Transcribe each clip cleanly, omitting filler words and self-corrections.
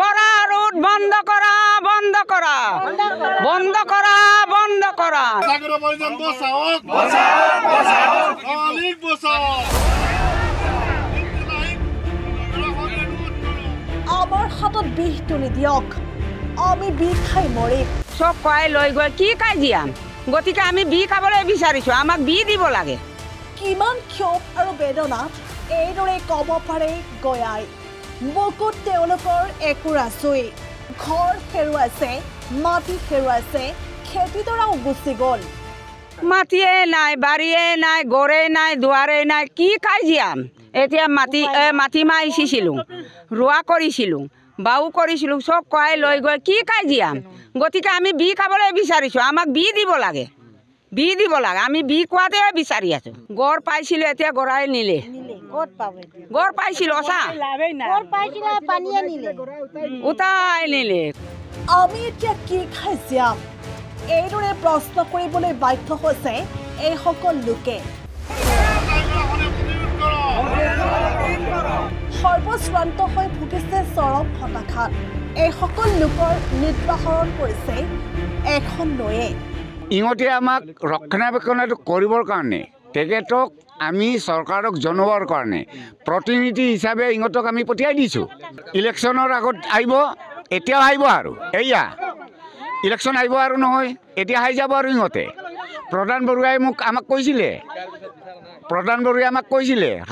গড়া ৰুট বন্ধ কৰা বন্ধ কৰা বন্ধ কৰা বন্ধ কৰা আমাৰ হাতত বিষ তুলি দিয়ক আমি বিষ খাই মৰিম সব কয় লৈ গৈ কি কাই দিয়াম গতিকে আমি বি খাবলৈ বিচাৰিছো আমাক বি দিব লাগে কিমান ক্ষোভ আৰু বেদনাত এইদৰে ক'ব পাৰে গয়াই বুকুত তেওঁলোকৰ একোৰা চুই ঘৰ হেৰুৱাইছে মাটি হেৰুৱাইছে খেতিডৰাও গুচি গ'ল মাটিয়ে নাই বাৰীয়ে নাই গড়ে নাই দুৱাৰে নাই কি কাই দিয়াম এতিয়া মাটিমাহ সিঁচিছিলোঁ ৰোৱা কৰিছিলোঁ বাও কৰিছিলোঁ চব কয় লৈ গৈ কি কাই দিয়াম গতিকে আমি বি খাবলৈ বিচাৰিছোঁ আমাক বি দিব লাগে আমি বি কোৱাতে বিচাৰি আছোঁ গড় পাইছিলোঁ এতিয়া গড়াই নিলে গড় পাইছিলোঁ সঁচা উটাই নিলে আমি এতিয়া কি খাই জীয়াম এইদৰে প্ৰশ্ন কৰিবলৈ বাধ্য হৈছে এইসকল লোকে সৰ্বশ্ৰান্ত হৈ ভুগিছে চৰম হতাশাত এইসকল লোকৰ নিৰ্বাহৰণ কৰিছে এখন নৈয়ে ইহঁতে আমাক ৰক্ষণাবেক্ষণ কৰিবৰ কাৰণে তেখেতক আমি চৰকাৰক জনাবৰ কাৰণে প্ৰতিনিধি হিচাপে ইহঁতক আমি পঠিয়াই দিছোঁ ইলেকশ্যনৰ আগত আহিব এতিয়াও আহিব আৰু এয়া ইলেকশ্যন আহিব আৰু নহয় এতিয়া আহি যাব আৰু ইহঁতে প্ৰধান বৰুৱাই আমাক কৈছিলে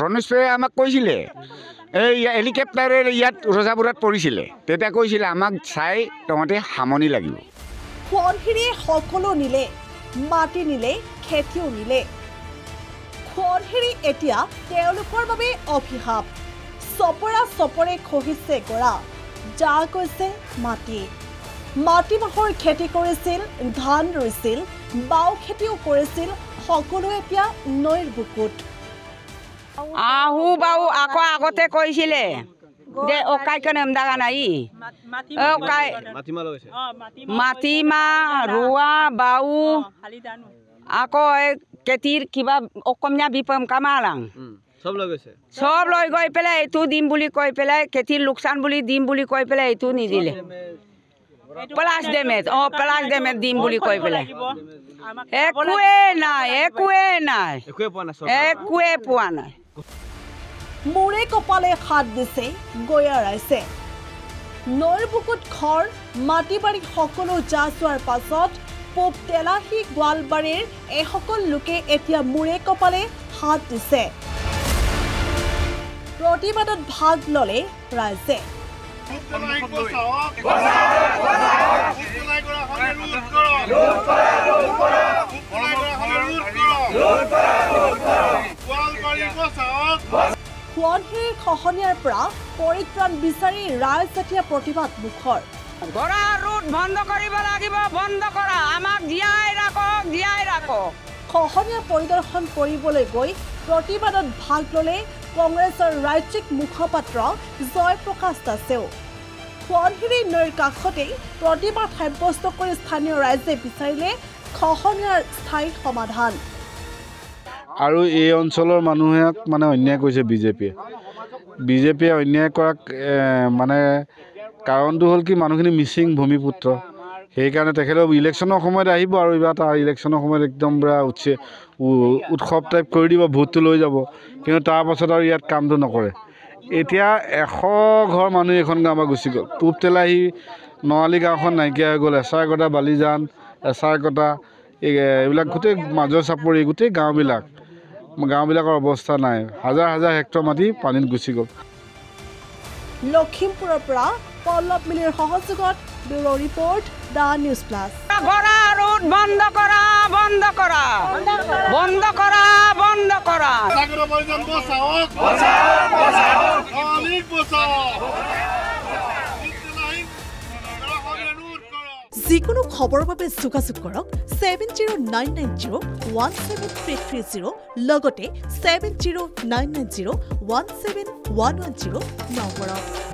ৰণোজ পেগুৱে আমাক কৈছিলে এই হেলিকপ্টাৰেৰে ইয়াত ৰজাপুৰত পৰিছিলে তেতিয়া কৈছিলে আমাক চাই তহঁতে সামনি লাগিব সোৱণশিৰিয়ে সকলো নিলে মাটি নিলে খেতিও নিলে সোৱণশিৰি এতিয়া তেওঁলোকৰ বাবে অভিশাপ চপৰে খহিছে গৰা যা গৈছে মাটিমাহৰ খেতি কৰিছিল ধান ৰুইছিল বাও খেতিও কৰিছিল সকলো এতিয়া নৈৰ বুকুত আহু বাও আকৌ আগতে কৈছিলে যে অকাই কেনে দাগা নাই অকাই মাটিমাহ ৰোৱা বাও আকৌ খেতিৰ কিবা অকমীয়া বিপম কামালাং সব লৈ গৈ পেলাই এইটো দিম বুলি কৈ পেলাই খেতিৰ লোকচান বুলি দিম বুলি কৈ পেলাই এইটো নিদিলে প্লাছ ডেমেজ দিম বুলি কৈ পেলাই একোৱে পোৱা নাই মূৰে কপালে হাত দিছে গয়া ৰাইজে নৈৰ বুকুত ঘৰ মাটি বাৰী সকলো যা চোৱাৰ পাছত পূব তেলাহী গোৱালবাৰীৰ এইসকল লোকে এতিয়া মূৰে কপালে হাত দিছে প্ৰতিবাদত ভাগ ল'লে ৰাইজে সোৱণশিৰিৰ খহনীয়াৰ পৰা পৰিত্ৰাণ বিচাৰি ৰাইজ এতিয়া প্ৰতিবাদ মুখৰ গড়া ৰুট বন্ধ কৰিব লাগিব বন্ধ কৰা আমাক জীয়াই ৰাখক খহনীয়া পৰিদৰ্শন কৰিবলৈ গৈ প্ৰতিবাদত ভাগ ল'লে কংগ্ৰেছৰ ৰাজ্যিক মুখপাত্ৰ জয়প্ৰকাশ দাসেও সোৱণশিৰি নৈৰ কাষতেই প্ৰতিবাদ সাব্যস্ত কৰি স্থানীয় ৰাইজে বিচাৰিলে খহনীয়াৰ স্থায়ী সমাধান আৰু এই অঞ্চলৰ মানুহে মানে অন্যায় কৰিছে বিজেপিয়ে অন্যায় কৰাক মানে কাৰণটো হ'ল কি মানুহখিনি মিচিং ভূমিপুত্ৰ সেইকাৰণে তেখেতৰ ইলেকশ্যনৰ সময়ত আহিব আৰু এইবাৰ তাৰ ইলেকশ্যনৰ সময়ত একদম পুৰা উৎসৱ টাইপ কৰি দিব ভোটটো লৈ যাব কিন্তু তাৰ পাছত আৰু ইয়াত কামটো নকৰে এতিয়া 100 ঘৰ মানুহ এখন গাঁৱৰ পৰা গুচি গ'ল পূব তেলাহী নৱালী গাঁওখন নাইকিয়া হৈ গ'ল এচাৰকটা বালিজান এচাৰকটা এইবিলাক গোটেই মাজৰ চাপৰি গোটেই গাঁওবিলাকৰ অৱস্থা নাই হাজাৰ হেক্টৰ মাটি পানীত গুচি গ'ল লখিমপুৰৰ পৰা পল্লৱ মিলিৰ সহযোগত bureau report the news plus গড়া ৰুট বন্ধ কৰা যিকোনো খবৰৰ বাবে যোগাযোগ কৰক 7099017330 লগতে 7099017110 নম্বৰত